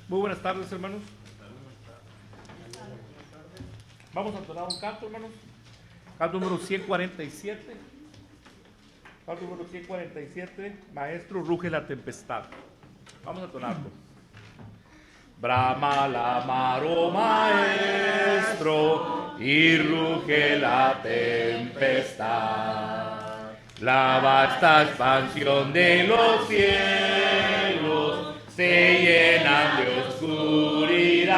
Muy buenas tardes, hermanos. Vamos a entonar un canto, hermanos. Canto número 147. Canto número 147. Maestro, ruge la tempestad. Vamos a entonarlo. Brama la mar, oh maestro, y ruge la tempestad. La vasta expansión de los cielos se llenan de oscuridad.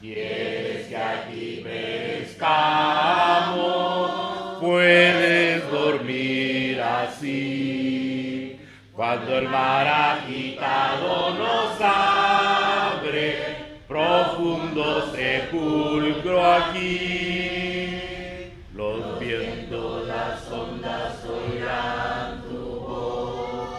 ¿Quieres que aquí perezcamos? Puedes dormir así. Cuando el mar agitado nos abre, profundo sepulcro aquí. Los vientos, las ondas oirán tu voz.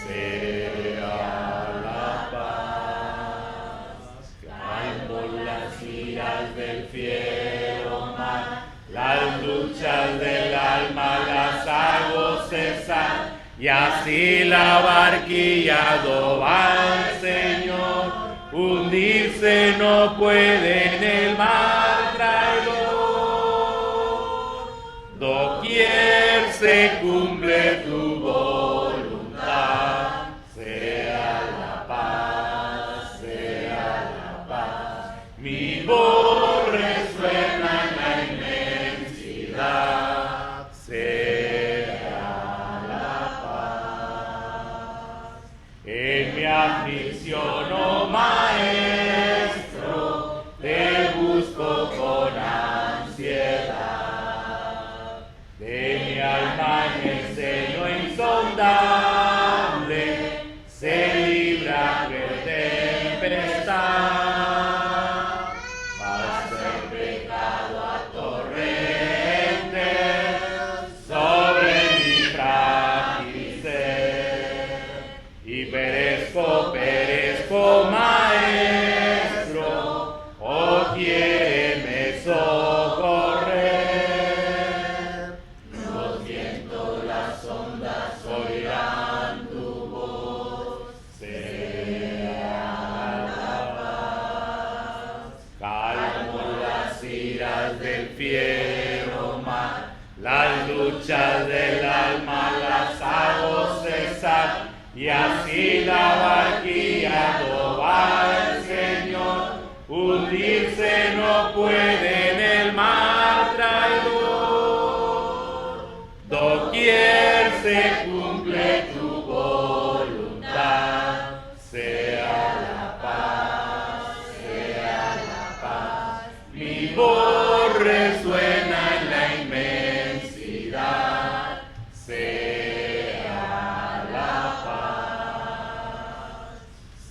Sea la paz. Calmo las iras del fiero mar, las luchas del alma las hago cesar. Y así la barquilla va al Señor, hundirse no puede en el mar traidor. Doquier se cumple tu voluntad, sea la paz, sea la paz. Mi voz resuena en la inmensidad, sea la paz. En mi aflicción, oh maestro, te busco con ansiedad. De mi alma en el seno insondable se libra de tempestad. Pasa el pecado a torrentes sobre mi frágil ser. Y perezco, maestro, oh quiéreme socorrer. Los vientos, las ondas oirán tu voz, sea la paz. Calmo las iras del fiero mar, las luchas del alma las hago cesar. Y así la barquilla va el Señor, hundirse no puede en el mar traidor. Doquier se cumple tu voluntad, sea la paz, sea la paz. Mi voz resuena en la inmensidad, sea la paz.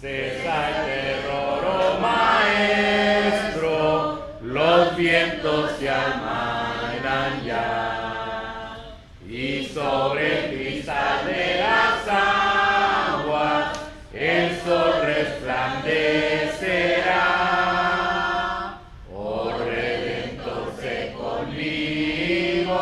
Cesa el terror, oh maestro, los vientos se amainan ya, y sobre el cristal de las aguas el sol resplandecerá. Oh Redentor, sé conmigo,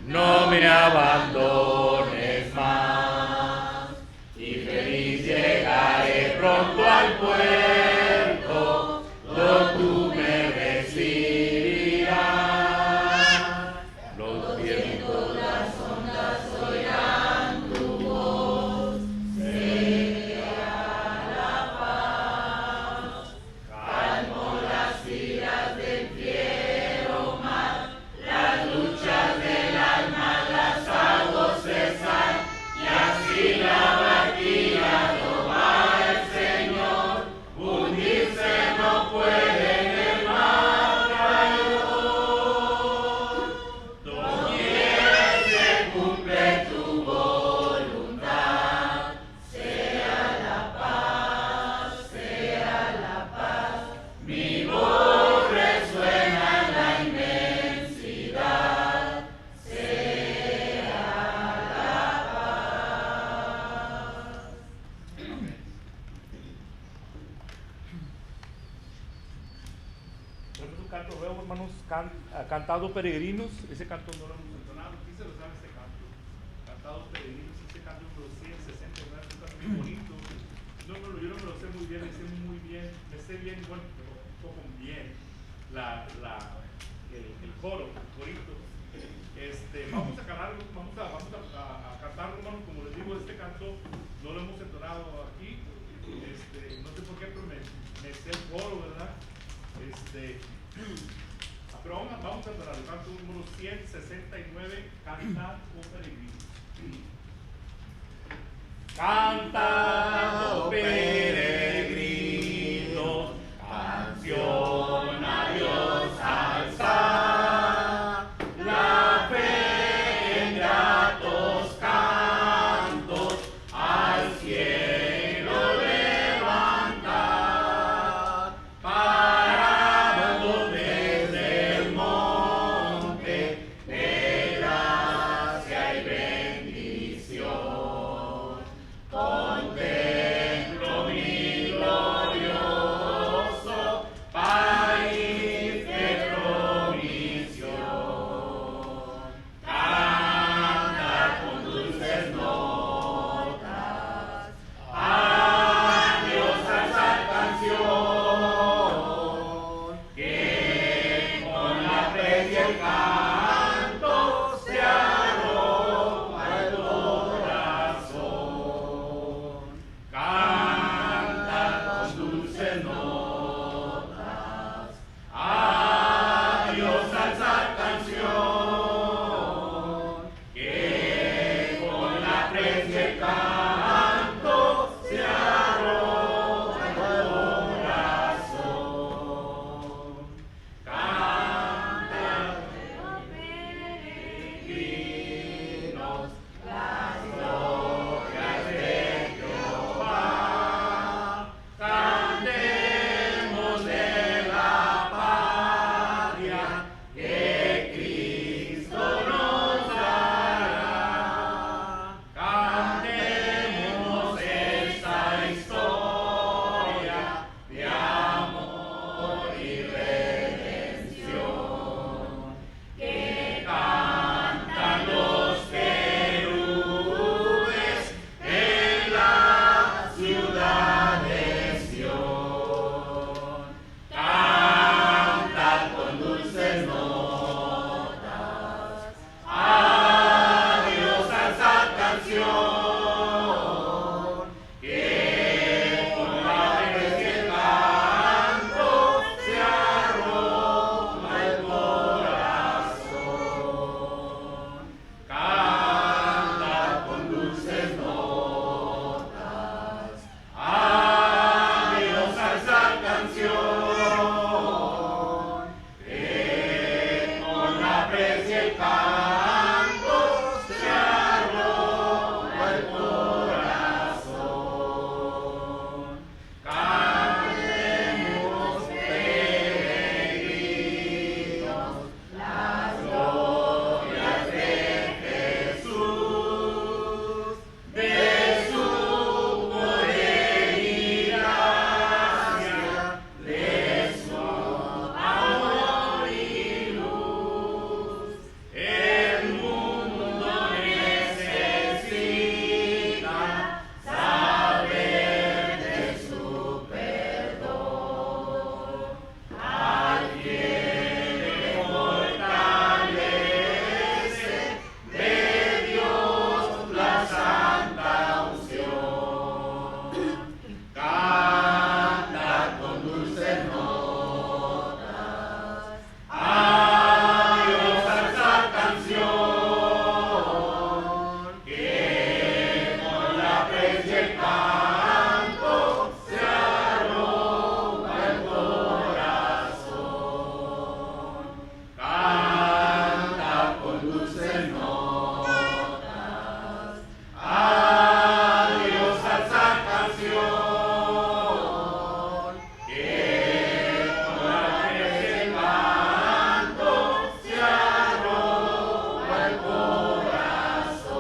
no me abandones más, y feliz llegaré pronto al puerto, donde tú me recibirás. Los vientos, las ondas oirán tu voz, sea la paz. Calmo las iras del fiero mar, las luchas del alma las hago cesar. Y así la barquilla no va el Señor, hundirse no puede en el mar traidor. Doquier se cumple tu voluntad, sea la paz, sea la paz. Mi voz resuena en la inmensidad, sea la paz. Tenemos un canto nuevo, hermanos, Cantado Peregrinos. Ese canto no lo hemos entonado. ¿Quién se lo sabe este canto? Cantados Peregrinos, este canto número 169, un canto muy bonito. yo no me lo sé muy bien, me sé bien, bueno, un poco bien el coro, el corito. Vamos a cantar, vamos a cantarlo, hermano. Como les digo, este canto no lo hemos entonado aquí, no sé por qué, pero me sé el coro, ¿verdad? Pero vamos a entonar el canto número 169, Cantad, oh peregrinos. Cantad, oh peregrinos, canción a Dios alzad, la fe en gratos cantos al cielo levantad, parando desde el monte de gracia y bendición. Contemplo mi glorioso país de provisión. Canta con dulces notas a Dios alzar canción, que con la fe y el canto se arroja el corazón. Canta con dulces notas a Dios alzar canción, que con la presencia y el canto se arroja el corazón. Canta, oh peregrinos, las glorias de Jehová. Cantemos de la patria que Cristo nos dará. Cantemos esta historia de amor y redención, que cantan los querubes en la ciudad de Sión. Canta con dulces notas a Dios alzar canción, que con la presencia y el canto se arroja el corazón. Canta con dulces notas a Dios alzar canción, que con la presencia y el canto se arroja el corazón. Cantemos peregrinos las glorias de Jesús, de su poder y gracia, de su amor y luz. El mundo necesita saber de su perdón. Alguien le fortalece de Dios la santa unción. Canta con dulces notas a Dios alzar canción, que con la presencia y el canto se arroja el corazón. Canta con dulces notas a Dios alzar canción, que con la presencia y el canto se arroja el corazón.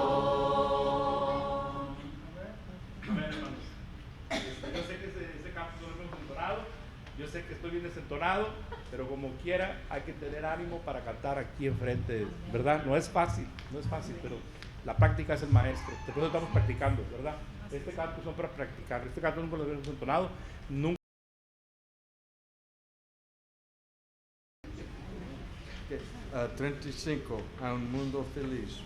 Amén, hermanos. Yo sé que ese canto no lo hemos entonado, yo sé que estoy bien desentonado, pero como quiera hay que tener ánimo para cantar aquí enfrente, ¿verdad? No es fácil, pero la práctica es el maestro. Entonces estamos practicando, ¿verdad? Este canto son para practicar. Este canto nunca lo habíamos entonado. Nunca. 35, a un mundo feliz.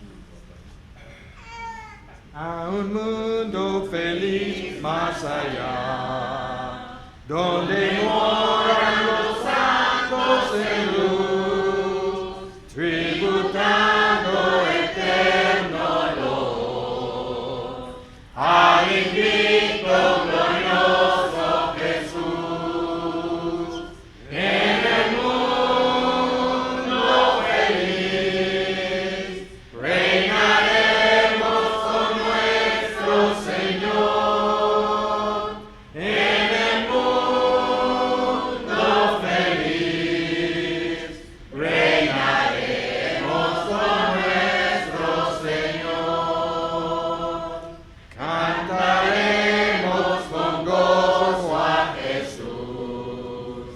A un mundo feliz más allá, donde moran los santos en luz, tributando eterno olor al invicto glorioso Jesús. En el mundo feliz reinaremos con nuestro Señor. En el mundo feliz reinaremos con nuestro Señor. Cantaremos con gozo a Jesús,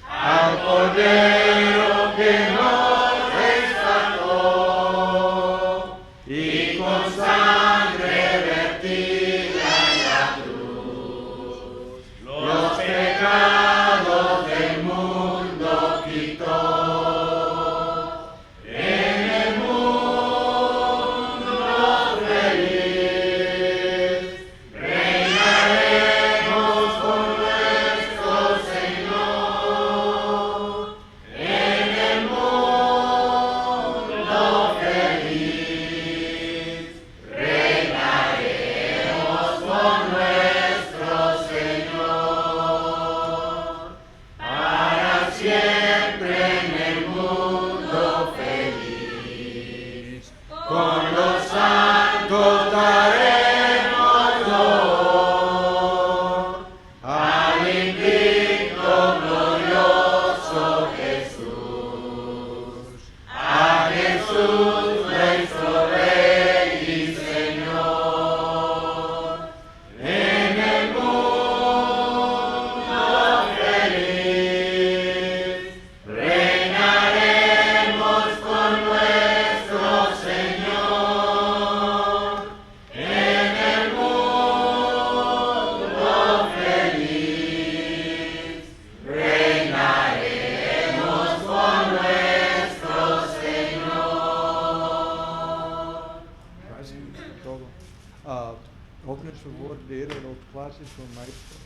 al Cordero que nos rescató y con sangre vertida en la cruz los pecados del mundo quitó. En el mundo feliz reinaremos con nuestro Señor. En el mundo feliz reinaremos con nuestro Señor. Para siempre en el mundo feliz, con los santos daremos honor al invicto glorioso Jesús, a Jesús nuestro Rey y Señor. En el mundo feliz reinaremos con nuestro Señor. En el mundo feliz reinaremos con nuestro Señor. Gracias por todo. Joven, por favor, leer las clases con maestro.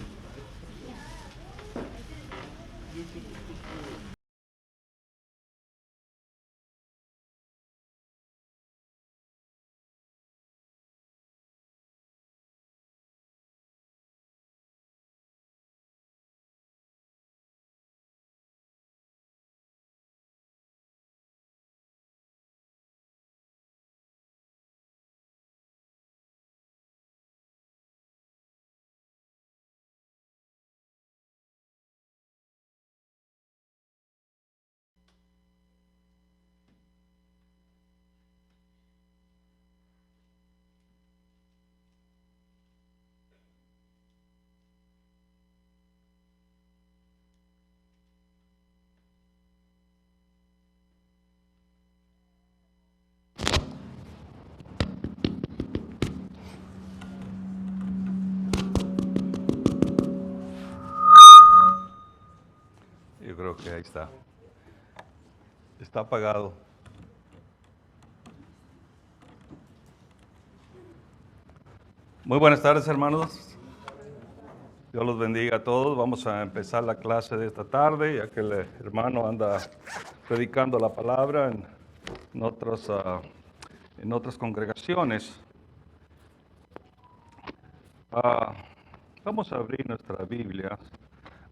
Yo creo que ahí está. Está apagado. Muy buenas tardes, hermanos. Dios los bendiga a todos. Vamos a empezar la clase de esta tarde, ya que el hermano anda predicando la palabra en otras congregaciones. Vamos a abrir nuestra Biblia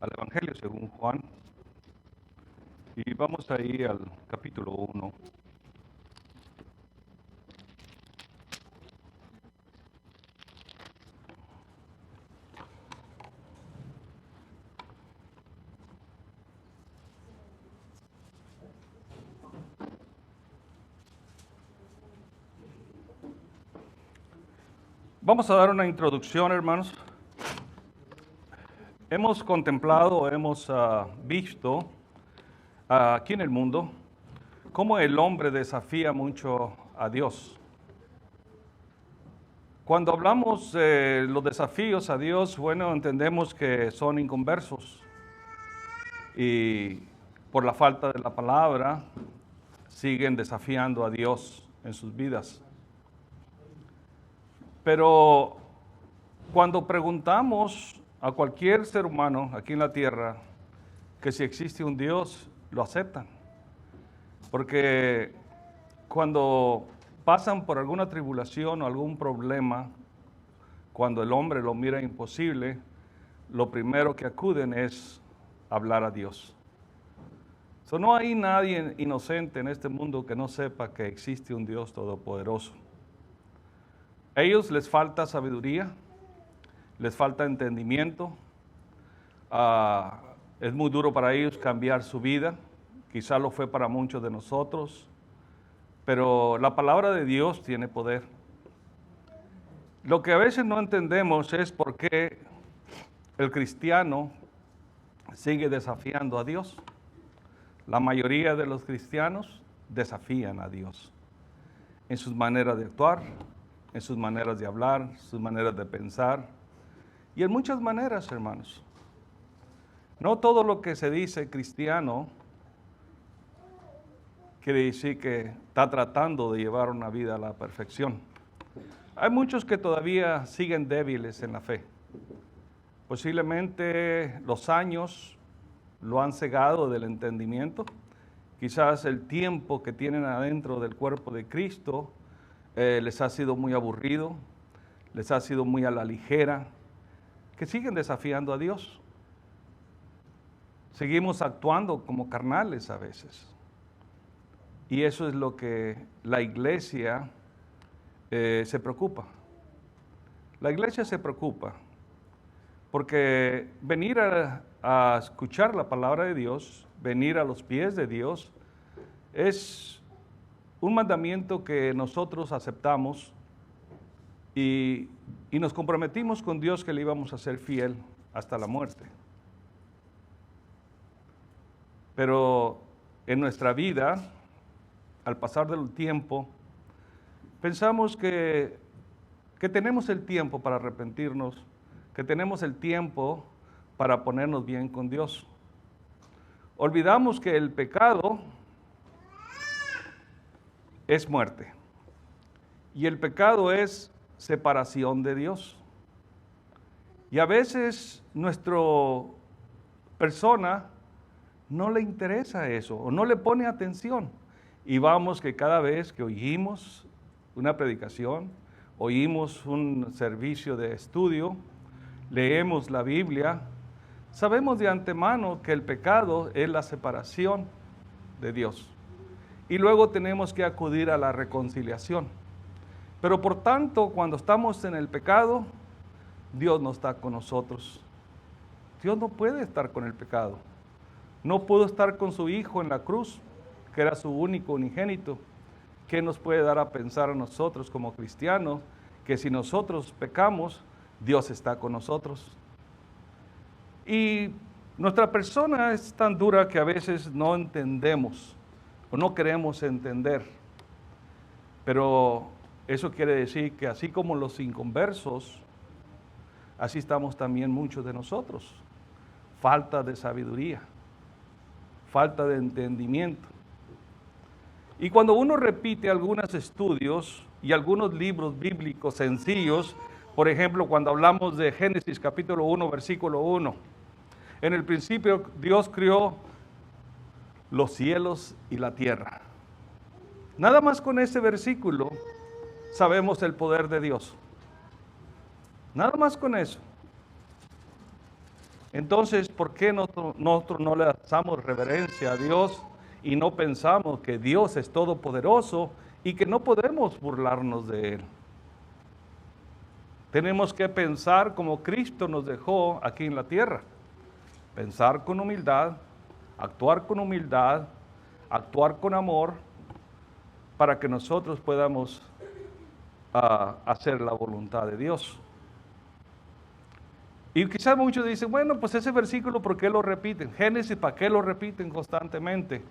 al Evangelio según Juan y vamos a ir al capítulo 1. Vamos a dar una introducción, hermanos. Hemos contemplado, hemos visto aquí en el mundo cómo el hombre desafía mucho a Dios. Cuando hablamos de los desafíos a Dios, bueno, entendemos que son inconversos y por la falta de la palabra siguen desafiando a Dios en sus vidas. Pero cuando preguntamos a cualquier ser humano aquí en la tierra que si existe un Dios, lo aceptan. Porque cuando pasan por alguna tribulación o algún problema, cuando el hombre lo mira imposible, lo primero que acuden es hablar a Dios. No hay nadie inocente en este mundo que no sepa que existe un Dios todopoderoso. A ellos les falta sabiduría, les falta entendimiento. Es muy duro para ellos cambiar su vida. Quizá lo fue para muchos de nosotros. Pero la palabra de Dios tiene poder. Lo que a veces no entendemos es por qué el cristiano sigue desafiando a Dios. La mayoría de los cristianos desafían a Dios en sus maneras de actuar, en sus maneras de hablar, sus maneras de pensar y en muchas maneras, hermanos. No todo lo que se dice cristiano quiere decir que está tratando de llevar una vida a la perfección. Hay muchos que todavía siguen débiles en la fe. Posiblemente los años lo han cegado del entendimiento. Quizás el tiempo que tienen adentro del cuerpo de Cristo les ha sido muy aburrido, les ha sido muy a la ligera, que siguen desafiando a Dios. Seguimos actuando como carnales a veces. Y eso es lo que la iglesia se preocupa. La iglesia se preocupa porque venir a escuchar la palabra de Dios, venir a los pies de Dios, es un mandamiento que nosotros aceptamos y nos comprometimos con Dios que le íbamos a ser fiel hasta la muerte. Pero en nuestra vida, al pasar del tiempo, pensamos que tenemos el tiempo para arrepentirnos, que tenemos el tiempo para ponernos bien con Dios. Olvidamos que el pecado es muerte y el pecado es separación de Dios. Y a veces nuestra persona no le interesa eso o no le pone atención. Y vamos que cada vez que oímos una predicación, oímos un servicio de estudio, leemos la Biblia, sabemos de antemano que el pecado es la separación de Dios. Y luego tenemos que acudir a la reconciliación. Pero por tanto, cuando estamos en el pecado, Dios no está con nosotros. Dios no puede estar con el pecado. No pudo estar con su Hijo en la cruz, que era su único unigénito. ¿Qué nos puede dar a pensar a nosotros como cristianos? Que si nosotros pecamos, Dios está con nosotros. Y nuestra persona es tan dura que a veces no entendemos o no queremos entender. Pero eso quiere decir que así como los inconversos, así estamos también muchos de nosotros. Falta de sabiduría, falta de entendimiento. Y cuando uno repite algunos estudios y algunos libros bíblicos sencillos, por ejemplo, cuando hablamos de Génesis capítulo 1, versículo 1, en el principio Dios creó los cielos y la tierra. Nada más con ese versículo sabemos el poder de Dios. Nada más con eso. Entonces, ¿por qué nosotros no le damos reverencia a Dios y no pensamos que Dios es todopoderoso y que no podemos burlarnos de Él? Tenemos que pensar como Cristo nos dejó aquí en la tierra. Pensar con humildad, actuar con amor, para que nosotros podamos hacer la voluntad de Dios. Y quizás muchos dicen, bueno, pues ese versículo, ¿por qué lo repiten? Génesis, ¿para qué lo repiten constantemente?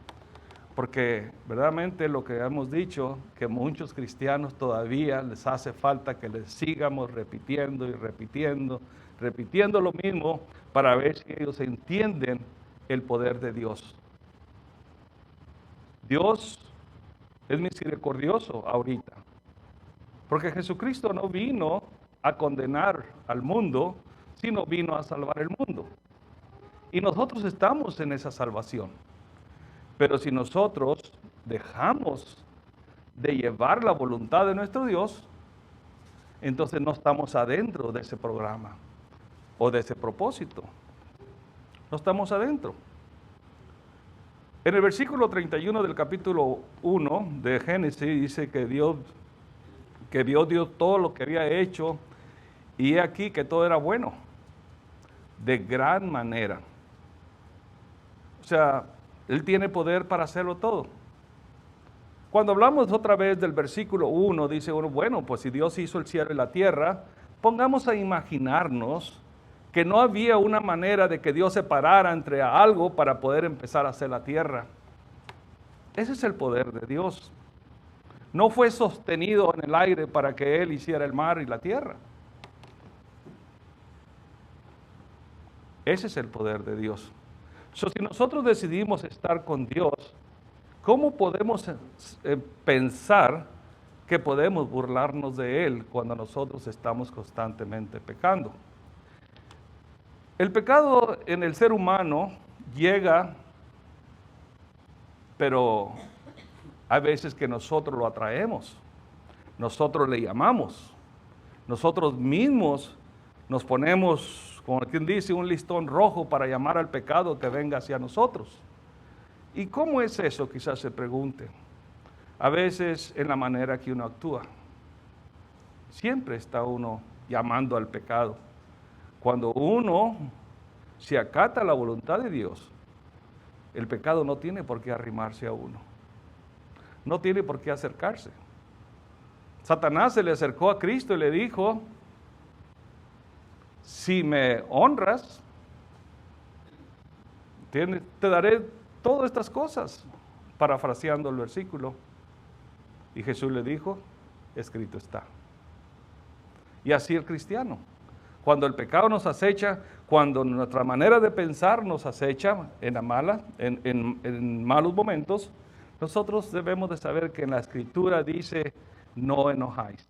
Porque verdaderamente lo que hemos dicho, que muchos cristianos todavía les hace falta que les sigamos repitiendo y repitiendo lo mismo para ver si ellos entienden el poder de Dios. Dios es misericordioso ahorita, porque Jesucristo no vino a condenar al mundo, sino vino a salvar el mundo. Y nosotros estamos en esa salvación. Pero si nosotros dejamos de llevar la voluntad de nuestro Dios, entonces no estamos adentro de ese programa o de ese propósito. No estamos adentro. En el versículo 31 del capítulo 1 de Génesis dice que vio Dios todo lo que había hecho y he aquí que todo era bueno, de gran manera. O sea, Él tiene poder para hacerlo todo. Cuando hablamos otra vez del versículo 1, dice uno, bueno, pues si Dios hizo el cielo y la tierra, pongamos a imaginarnos que no había una manera de que Dios separara entre algo para poder empezar a hacer la tierra. Ese es el poder de Dios. No fue sostenido en el aire para que Él hiciera el mar y la tierra. Ese es el poder de Dios. Si nosotros decidimos estar con Dios, ¿cómo podemos pensar que podemos burlarnos de Él cuando nosotros estamos constantemente pecando? El pecado en el ser humano llega, pero hay veces que nosotros lo atraemos, nosotros le llamamos, nosotros mismos nos ponemos, como quien dice, un listón rojo para llamar al pecado que venga hacia nosotros. ¿Y cómo es eso? Quizás se pregunte. A veces en la manera que uno actúa. Siempre está uno llamando al pecado. Cuando uno se acata la voluntad de Dios, el pecado no tiene por qué arrimarse a uno. No tiene por qué acercarse. Satanás se le acercó a Cristo y le dijo, si me honras, te daré todas estas cosas, parafraseando el versículo. Y Jesús le dijo, escrito está. Y así el cristiano. Cuando el pecado nos acecha, cuando nuestra manera de pensar nos acecha en malos momentos, nosotros debemos de saber que en la Escritura dice, no enojáis.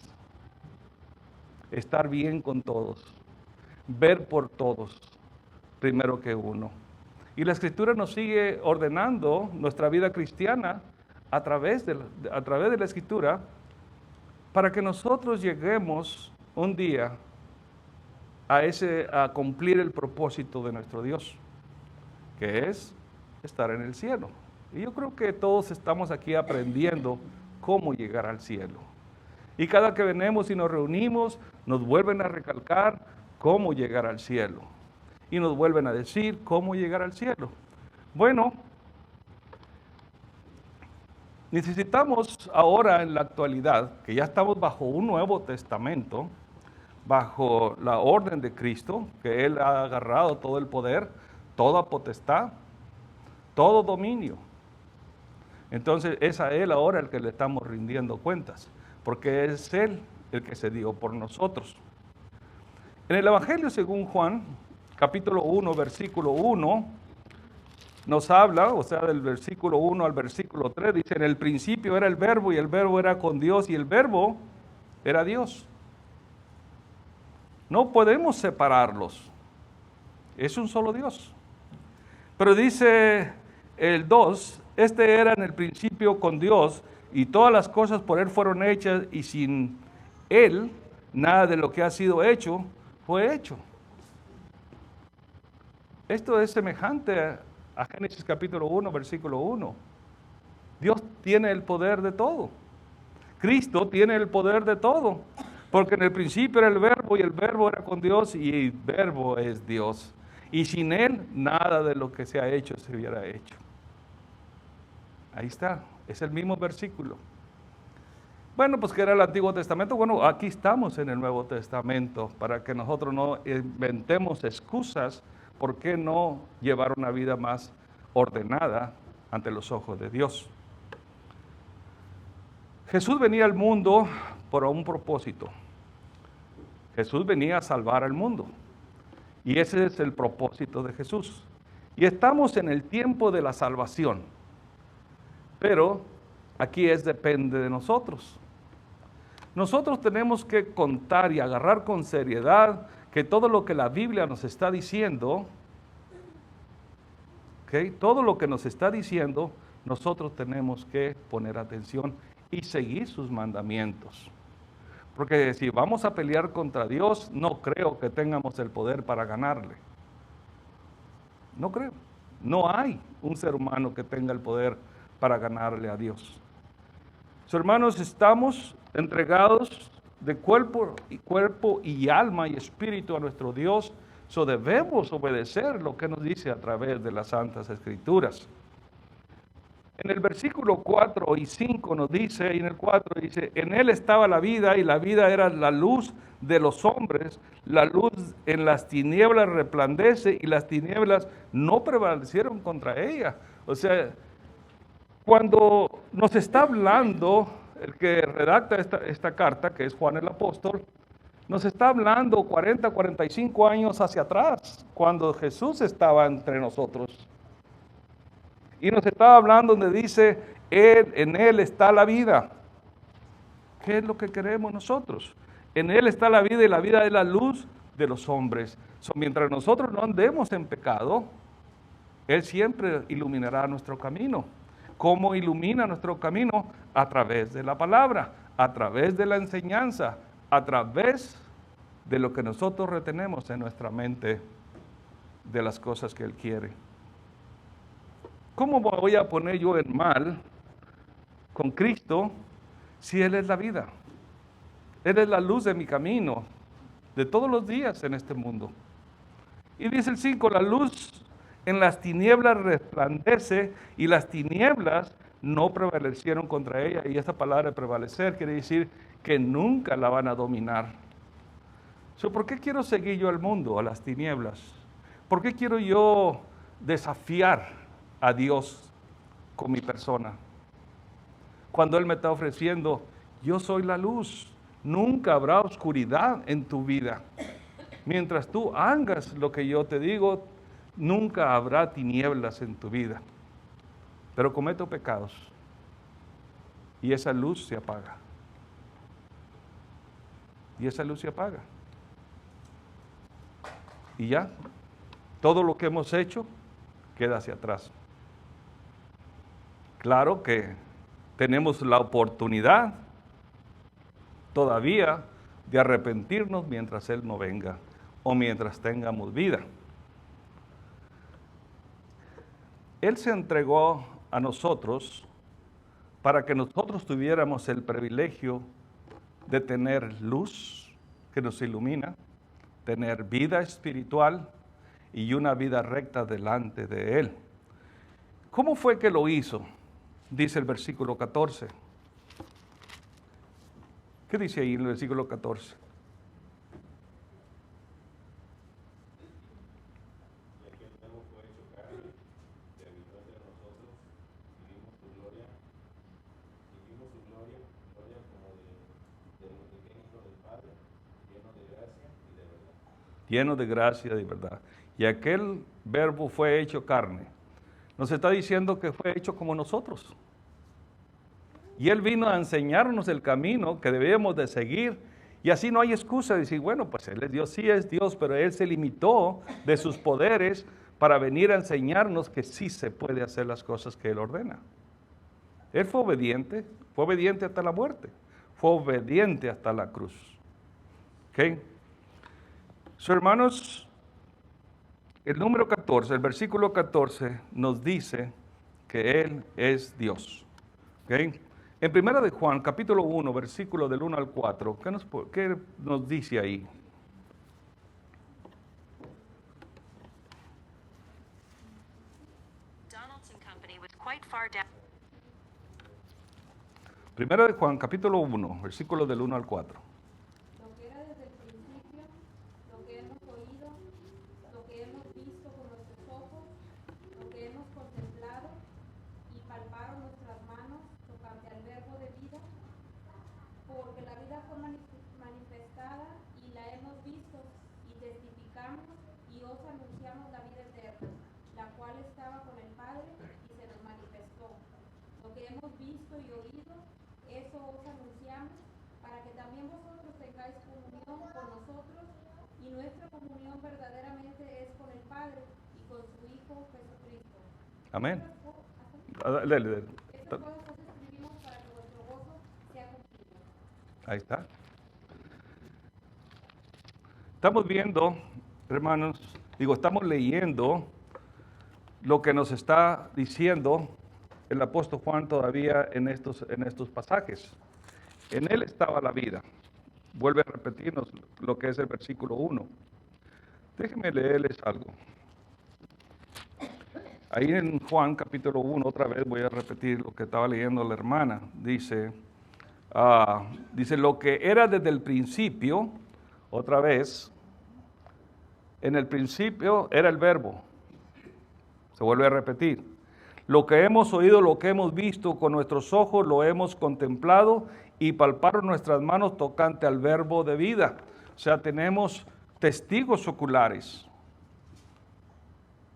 Estar bien con todos. Ver por todos, primero que uno. Y la Escritura nos sigue ordenando nuestra vida cristiana a través de la Escritura para que nosotros lleguemos un día a cumplir el propósito de nuestro Dios, que es estar en el cielo. Y yo creo que todos estamos aquí aprendiendo cómo llegar al cielo. Y cada que venimos y nos reunimos, nos vuelven a recalcar cómo llegar al cielo. Y nos vuelven a decir cómo llegar al cielo. Bueno, necesitamos ahora en la actualidad, que ya estamos bajo un Nuevo Testamento, bajo la orden de Cristo, que Él ha agarrado todo el poder, toda potestad, todo dominio. Entonces es a Él ahora el que le estamos rindiendo cuentas, porque es Él el que se dio por nosotros. En el Evangelio según Juan, capítulo 1, versículo 1, nos habla, o sea, del versículo 1 al versículo 3, dice, en el principio era el verbo y el verbo era con Dios y el verbo era Dios. No podemos separarlos. Es un solo Dios. Pero dice el 2, este era en el principio con Dios y todas las cosas por Él fueron hechas y sin Él nada de lo que ha sido hecho fue hecho. Esto es semejante a Génesis capítulo 1, versículo 1. Dios tiene el poder de todo. Cristo tiene el poder de todo. Porque en el principio era el verbo y el verbo era con Dios y el verbo es Dios. Y sin Él nada de lo que se ha hecho se hubiera hecho. Ahí está, es el mismo versículo. Bueno, pues que era el Antiguo Testamento. Bueno, aquí estamos en el Nuevo Testamento para que nosotros no inventemos excusas por qué no llevar una vida más ordenada ante los ojos de Dios. Jesús venía al mundo por un propósito. Jesús venía a salvar al mundo. Y ese es el propósito de Jesús. Y estamos en el tiempo de la salvación. Pero aquí depende de nosotros. Nosotros tenemos que contar y agarrar con seriedad que todo lo que la Biblia nos está diciendo, todo lo que nos está diciendo, nosotros tenemos que poner atención y seguir sus mandamientos. Porque si vamos a pelear contra Dios, no creo que tengamos el poder para ganarle. No creo. No hay un ser humano que tenga el poder para ganarle a Dios. Hermanos, estamos entregados de cuerpo y alma y espíritu a nuestro Dios. Debemos obedecer lo que nos dice a través de las Santas Escrituras. En el versículo 4 y 5 nos dice, y en el 4 dice, en él estaba la vida y la vida era la luz de los hombres, la luz en las tinieblas resplandece y las tinieblas no prevalecieron contra ella. O sea, cuando nos está hablando el que redacta esta carta, que es Juan el Apóstol, nos está hablando 40, 45 años hacia atrás, cuando Jesús estaba entre nosotros. Y nos estaba hablando donde dice, en Él está la vida. ¿Qué es lo que queremos nosotros? En Él está la vida y la vida es la luz de los hombres. Mientras nosotros no andemos en pecado, Él siempre iluminará nuestro camino. ¿Cómo ilumina nuestro camino? A través de la palabra, a través de la enseñanza, a través de lo que nosotros retenemos en nuestra mente de las cosas que Él quiere. ¿Cómo voy a poner yo en mal con Cristo si Él es la vida? Él es la luz de mi camino, de todos los días en este mundo. Y dice el 5, la luz en las tinieblas resplandece y las tinieblas no prevalecieron contra ella. Y esa palabra prevalecer quiere decir que nunca la van a dominar. ¿Por qué quiero seguir yo al mundo, a las tinieblas? ¿Por qué quiero yo desafiar a Dios con mi persona? Cuando Él me está ofreciendo, yo soy la luz, nunca habrá oscuridad en tu vida. Mientras tú hagas lo que yo te digo, nunca habrá tinieblas en tu vida. Pero cometo pecados y esa luz se apaga. Y esa luz se apaga. Y ya, todo lo que hemos hecho queda hacia atrás. Claro que tenemos la oportunidad todavía de arrepentirnos mientras Él no venga o mientras tengamos vida. Él se entregó a nosotros para que nosotros tuviéramos el privilegio de tener luz que nos ilumina, tener vida espiritual y una vida recta delante de Él. ¿Cómo fue que lo hizo? Dice el versículo 14. ¿Qué dice ahí en el versículo 14? Lleno de gracia y de verdad. Y aquel verbo fue hecho carne. Nos está diciendo que fue hecho como nosotros. Y Él vino a enseñarnos el camino que debemos de seguir. Y así no hay excusa de decir, bueno, pues Él es Dios, sí es Dios, pero Él se limitó de sus poderes para venir a enseñarnos que sí se puede hacer las cosas que Él ordena. Él fue obediente hasta la muerte, fue obediente hasta la cruz. ¿Ok? Hermanos, el número 14, el versículo 14 nos dice que Él es Dios. ¿Okay? En 1 de Juan, capítulo 1, versículo del 1 al 4, ¿qué nos dice ahí? Primero de Juan, capítulo 1, versículo del 1 al 4. Lo que era desde el principio, lo que hemos oído, lo que hemos visto con nuestros ojos, lo que hemos contemplado y palparon nuestras manos tocante al verbo de vida, visto y oído, eso os anunciamos, para que también vosotros tengáis comunión con nosotros, y nuestra comunión verdaderamente es con el Padre y con su Hijo Jesucristo. Amén. Estas cosas os escribimos para que vuestro gozo sea cumplido. Ahí está. Estamos viendo, hermanos, estamos leyendo lo que nos está diciendo el apóstol Juan todavía en estos pasajes. En él estaba la vida. Vuelve a repetirnos lo que es el versículo 1. Déjenme leerles algo. Ahí en Juan capítulo 1, otra vez voy a repetir lo que estaba leyendo la hermana. Dice, lo que era desde el principio, otra vez, en el principio era el verbo. Se vuelve a repetir. Lo que hemos oído, lo que hemos visto con nuestros ojos, lo hemos contemplado y palparon nuestras manos tocante al verbo de vida. O sea, tenemos testigos oculares.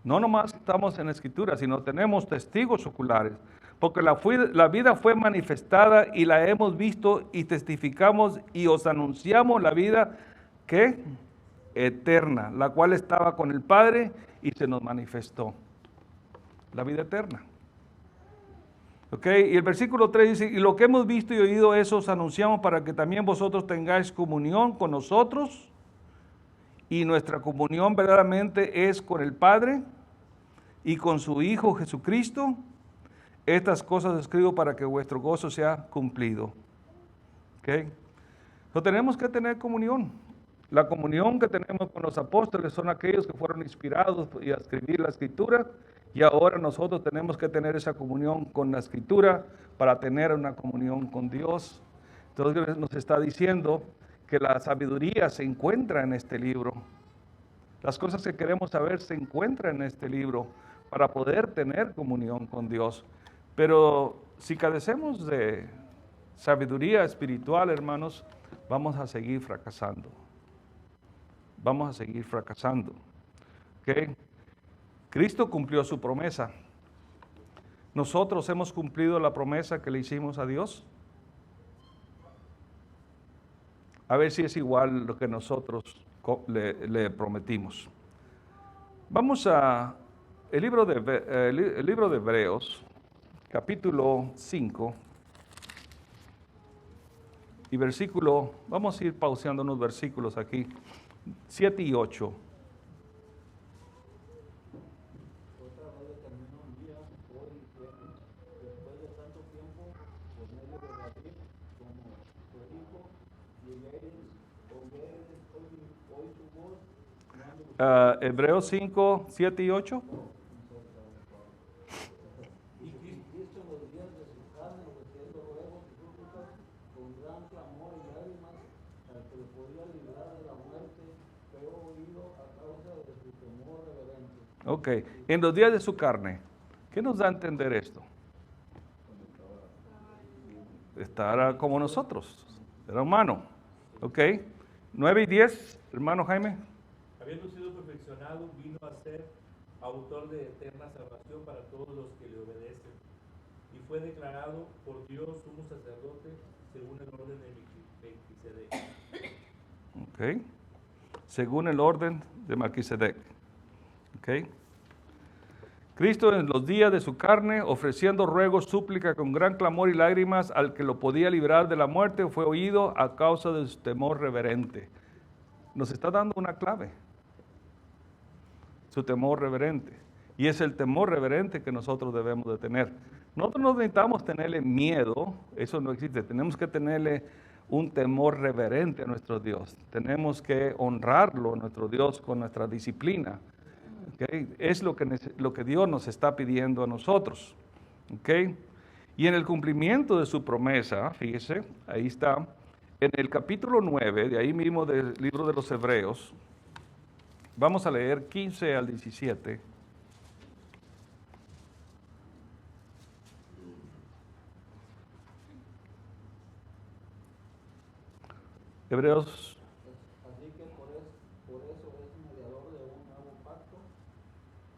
No nomás estamos en la Escritura, sino tenemos testigos oculares. Porque la vida fue manifestada y la hemos visto y testificamos y os anunciamos la vida que eterna, la cual estaba con el Padre y se nos manifestó. La vida eterna. ¿Ok? Y el versículo 3 dice, y lo que hemos visto y oído, eso os anunciamos para que también vosotros tengáis comunión con nosotros. Y nuestra comunión verdaderamente es con el Padre y con su Hijo Jesucristo. Estas cosas escribo para que vuestro gozo sea cumplido. ¿Ok? Entonces tenemos que tener comunión. La comunión que tenemos con los apóstoles son aquellos que fueron inspirados a escribir la Escritura, y ahora nosotros tenemos que tener esa comunión con la Escritura para tener una comunión con Dios. Entonces nos está diciendo que la sabiduría se encuentra en este libro. Las cosas que queremos saber se encuentran en este libro para poder tener comunión con Dios. Pero si carecemos de sabiduría espiritual, hermanos, vamos a seguir fracasando. Vamos a seguir fracasando. ¿Okay? Cristo cumplió su promesa. ¿Nosotros hemos cumplido la promesa que le hicimos a Dios? A ver si es igual lo que nosotros le prometimos. Vamos a el libro de Hebreos, capítulo 5, y versículo, vamos a ir pauseando unos versículos aquí, 7 y 8. Hebreos 5, 7 y 8. Ok, en los días de su carne. ¿Qué nos da a entender esto? Estar como nosotros, era humano. Ok, 9 y 10, hermano Jaime. Habiendo sido perfeccionado, vino a ser autor de eterna salvación para todos los que le obedecen. Y fue declarado por Dios sumo sacerdote según el orden de Melquisedec. Ok, según el orden de Melquisedec. Ok. Cristo en los días de su carne, ofreciendo ruegos, súplica con gran clamor y lágrimas al que lo podía librar de la muerte, fue oído a causa de su temor reverente. Nos está dando una clave. Su temor reverente. Y es el temor reverente que nosotros debemos de tener. Nosotros no necesitamos tenerle miedo, eso no existe. Tenemos que tenerle un temor reverente a nuestro Dios. Tenemos que honrarlo, nuestro Dios, con nuestra disciplina. ¿Okay? Es lo que Dios nos está pidiendo a nosotros. ¿Okay? Y en el cumplimiento de su promesa, fíjese, ahí está, en el capítulo 9, de ahí mismo del libro de los Hebreos, vamos a leer 15 al 17. Hebreos. Así que por eso es mediador de un nuevo pacto,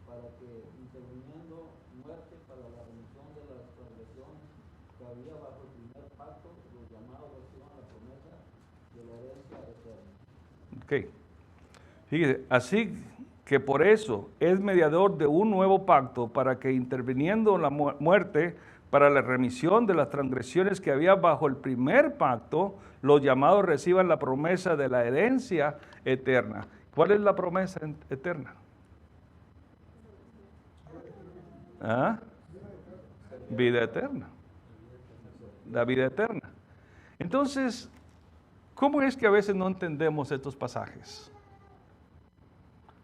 para que interviniendo muerte para la remisión de las transgresiones que todavía bajo el primer pacto, los llamados reciban la promesa de la herencia eterna. Ok. Fíjese, así que por eso es mediador de un nuevo pacto para que interviniendo en la muerte para la remisión de las transgresiones que había bajo el primer pacto, los llamados reciban la promesa de la herencia eterna. ¿Cuál es la promesa eterna? ¿Ah? Vida eterna. La vida eterna. Entonces, ¿cómo es que a veces no entendemos estos pasajes?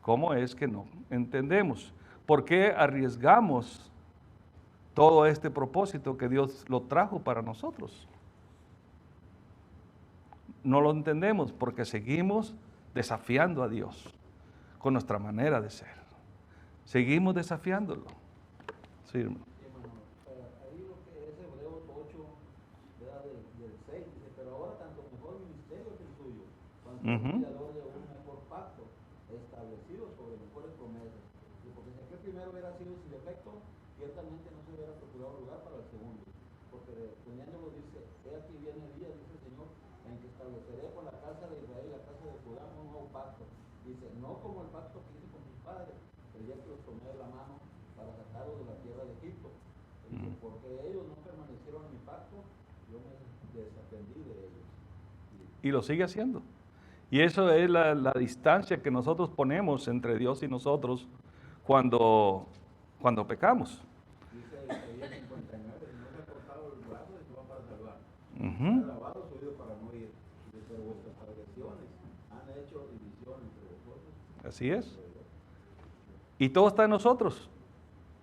¿Cómo es que no entendemos? ¿Por qué arriesgamos todo este propósito que Dios lo trajo para nosotros? No lo entendemos porque seguimos desafiando a Dios con nuestra manera de ser. Seguimos desafiándolo. Sí, hermano. Sí, hermano. Ahí lo que es Hebreos 8, ¿verdad? Del 6, dice, pero ahora tanto mejor ministerio que el suyo, cuando es mediador de un mejor pacto, establecido sobre mejores promesas. Porque si aquel primero hubiera sido sin defecto, ciertamente no se hubiera procurado lugar para el segundo. Porque poniéndolo dice, he aquí viene el día, dice el Señor, en que estableceré con la casa de Israel y la casa de Judá un nuevo pacto. Dice, no como el pacto que hice con sus padres, el día que los tomé de la mano para sacarlos de la tierra de Egipto. Dice, porque ellos no permanecieron en mi pacto, yo me desatendí de ellos. Y lo sigue haciendo. Y eso es la distancia que nosotros ponemos entre Dios y nosotros cuando pecamos. Dice Isaías 59, no se ha cortado el brazo y se va para salvar. Ha lavado su oído para no ir. Pero vuestras transgresiones han hecho división entre vosotros. Así es. Y todo está en nosotros,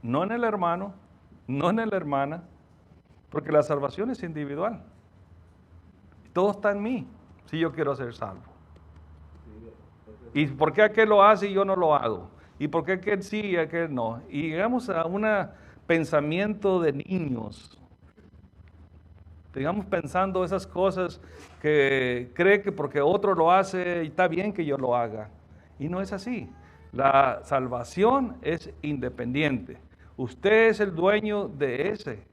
no en el hermano, no en la hermana, porque la salvación es individual. Todo está en mí, si yo quiero ser salvo. ¿Y por qué aquel lo hace y yo no lo hago? ¿Y por qué aquel sí y aquel no? Y llegamos a un pensamiento de niños. Sigamos pensando esas cosas que cree que porque otro lo hace y está bien que yo lo haga. Y no es así. La salvación es independiente. Usted es el dueño de ese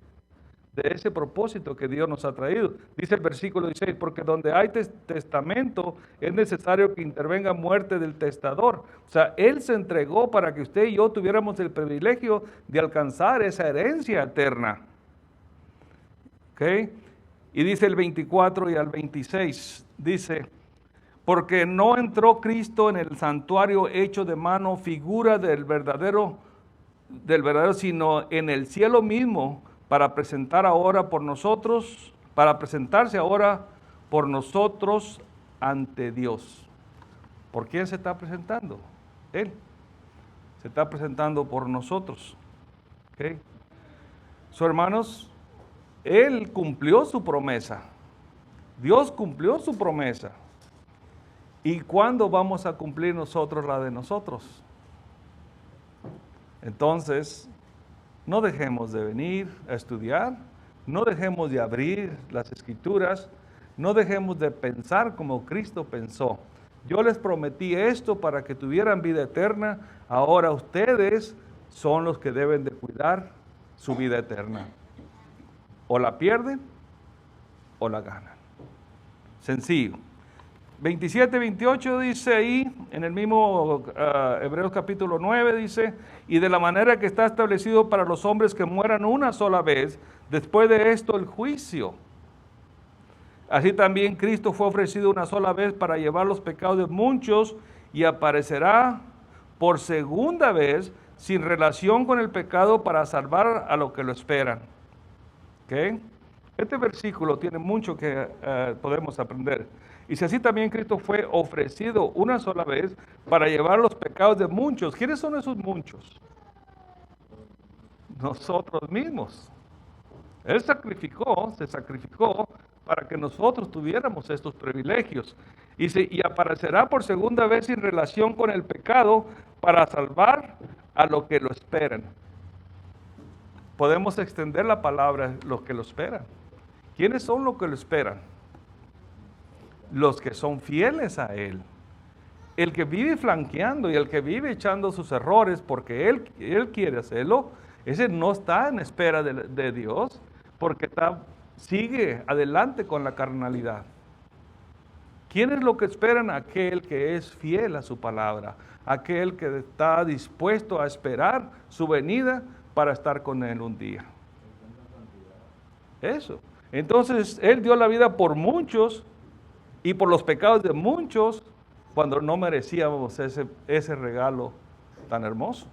propósito que Dios nos ha traído. Dice el versículo 16, porque donde hay testamento es necesario que intervenga muerte del testador. O sea, Él se entregó para que usted y yo tuviéramos el privilegio de alcanzar esa herencia eterna. ¿Ok? Y dice el 24 y al 26, dice, porque no entró Cristo en el santuario hecho de mano, figura del verdadero, sino en el cielo mismo, para presentarse ahora por nosotros ante Dios. ¿Por quién se está presentando? Él. Se está presentando por nosotros. ¿Okay? Hermanos, Él cumplió su promesa. Dios cumplió su promesa. ¿Y cuándo vamos a cumplir nosotros la de nosotros? Entonces, no dejemos de venir a estudiar, no dejemos de abrir las Escrituras, no dejemos de pensar como Cristo pensó. Yo les prometí esto para que tuvieran vida eterna, ahora ustedes son los que deben de cuidar su vida eterna. O la pierden o la ganan. Sencillo. 27, 28 dice ahí, en el mismo Hebreos capítulo 9 dice, y de la manera que está establecido para los hombres que mueran una sola vez, después de esto el juicio. Así también Cristo fue ofrecido una sola vez para llevar los pecados de muchos y aparecerá por segunda vez sin relación con el pecado para salvar a los que lo esperan. ¿Okay? Este versículo tiene mucho que podemos aprender. Y si así también Cristo fue ofrecido una sola vez para llevar los pecados de muchos. ¿Quiénes son esos muchos? Nosotros mismos. Él se sacrificó para que nosotros tuviéramos estos privilegios. Y aparecerá por segunda vez sin relación con el pecado para salvar a los que lo esperan. Podemos extender la palabra los que lo esperan. ¿Quiénes son los que lo esperan? Los que son fieles a Él. El que vive flanqueando y el que vive echando sus errores porque Él quiere hacerlo, ese no está en espera de Dios porque está sigue adelante con la carnalidad. ¿Quién es lo que esperan? Aquel que es fiel a su palabra, aquel que está dispuesto a esperar su venida para estar con Él un día. Eso. Entonces, Él dio la vida por muchos y por los pecados de muchos cuando no merecíamos ese regalo tan hermoso.